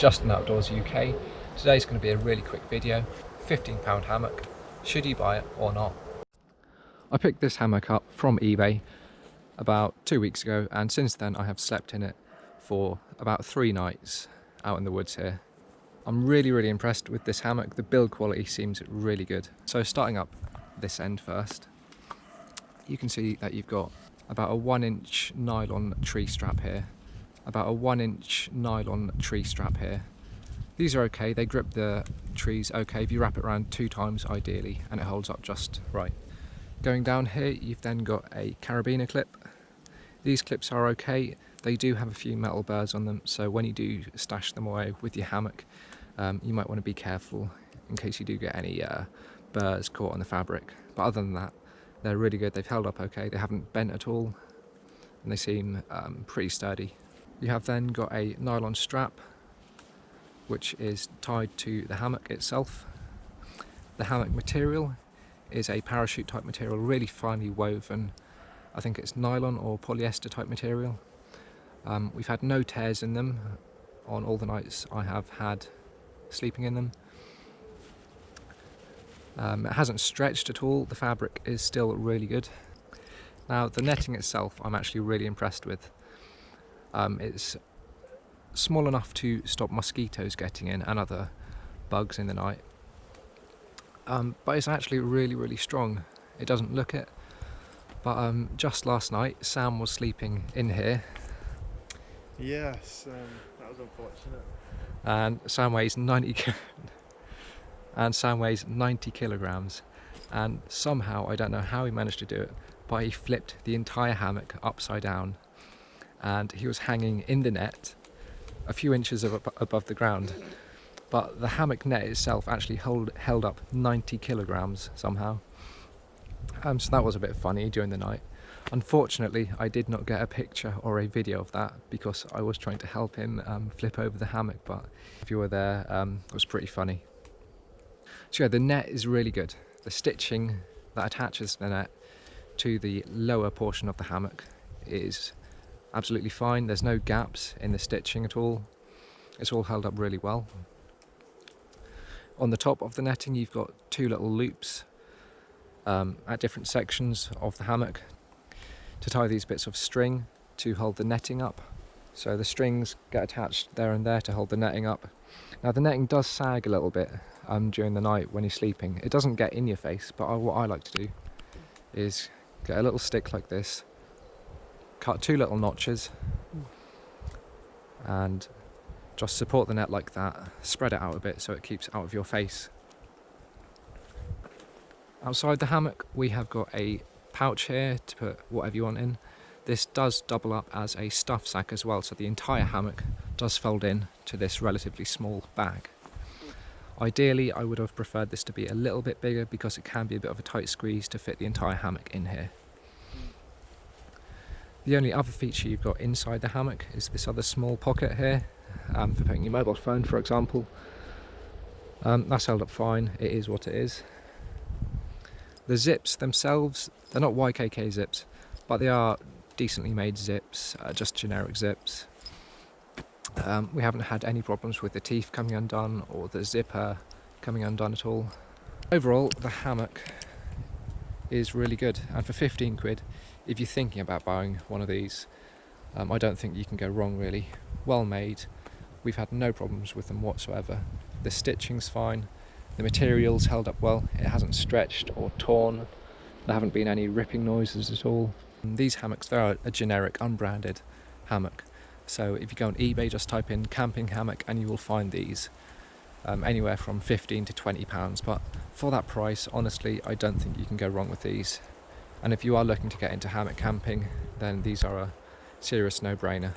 Justin Outdoors UK. Today's going to be a really quick video. £15 hammock. Should you buy it or not? I picked this hammock up from eBay about 2 weeks ago, and since then I have slept in it for about 3 nights out in the woods here. I'm really impressed with this hammock. The build quality seems really good. So starting up this end first, you can see that you've got about a 1-inch nylon tree strap here. About a 1-inch nylon tree strap here. These are okay, they grip the trees okay if you wrap it around 2 times ideally, and it holds up just right. Going down here, you've then got a carabiner clip. These clips are okay. They do have a few metal burrs on them, so when you do stash them away with your hammock, you might want to be careful in case you do get any burrs caught on the fabric. But other than that, they're really good. They've held up okay. They haven't bent at all, and they seem pretty sturdy. You have then got a nylon strap which is tied to the hammock itself. The hammock material is a parachute type material, really finely woven. I think it's nylon or polyester type material. We've had no tears in them on all the nights I have had sleeping in them. It hasn't stretched at all. The fabric is still really good. Now the netting itself I'm actually really impressed with. It's small enough to stop mosquitoes getting in and other bugs in the night, but it's actually really strong. It doesn't look it, but just last night Sam was sleeping in here. Yes, that was unfortunate. And Sam weighs 90 kilograms, and somehow, I don't know how he managed to do it, but he flipped the entire hammock upside down, and he was hanging in the net a few inches above the ground, but the hammock net itself actually held up 90 kilograms somehow. So that was a bit funny during the night. Unfortunately, I did not get a picture or a video of that because I was trying to help him flip over the hammock, but if you were there, it was pretty funny. So yeah, the net is really good. The stitching that attaches the net to the lower portion of the hammock is absolutely fine. There's no gaps in the stitching at all. It's all held up really well. On the top of the netting, you've got 2 little loops at different sections of the hammock to tie these bits of string to hold the netting up. So the strings get attached there and there to hold the netting up. Now the netting does sag a little bit during the night when you're sleeping. It doesn't get in your face, but what I like to do is get a little stick like this, cut 2 little notches, and just support the net like that, spread it out a bit so it keeps out of your face. Outside the hammock we have got a pouch here to put whatever you want in. This does double up as a stuff sack as well, so the entire hammock does fold in to this relatively small bag. Ideally I would have preferred this to be a little bit bigger because it can be a bit of a tight squeeze to fit the entire hammock in here. The only other feature you've got inside the hammock is this other small pocket here, for putting your mobile phone for example. That's held up fine, it is what it is. The zips themselves, they're not YKK zips, but they are decently made zips, just generic zips. We haven't had any problems with the teeth coming undone or the zipper coming undone at all. Overall, the hammock is really good, and for 15 quid, if you're thinking about buying one of these, I don't think you can go wrong really. Well made, we've had no problems with them whatsoever. The stitching's fine, the material's held up well, it hasn't stretched or torn, there haven't been any ripping noises at all. And these hammocks, they're a generic unbranded hammock, so if you go on eBay just type in camping hammock and you will find these. Anywhere from £15 to £20, but for that price, honestly, I don't think you can go wrong with these. And if you are looking to get into hammock camping, then these are a serious no-brainer.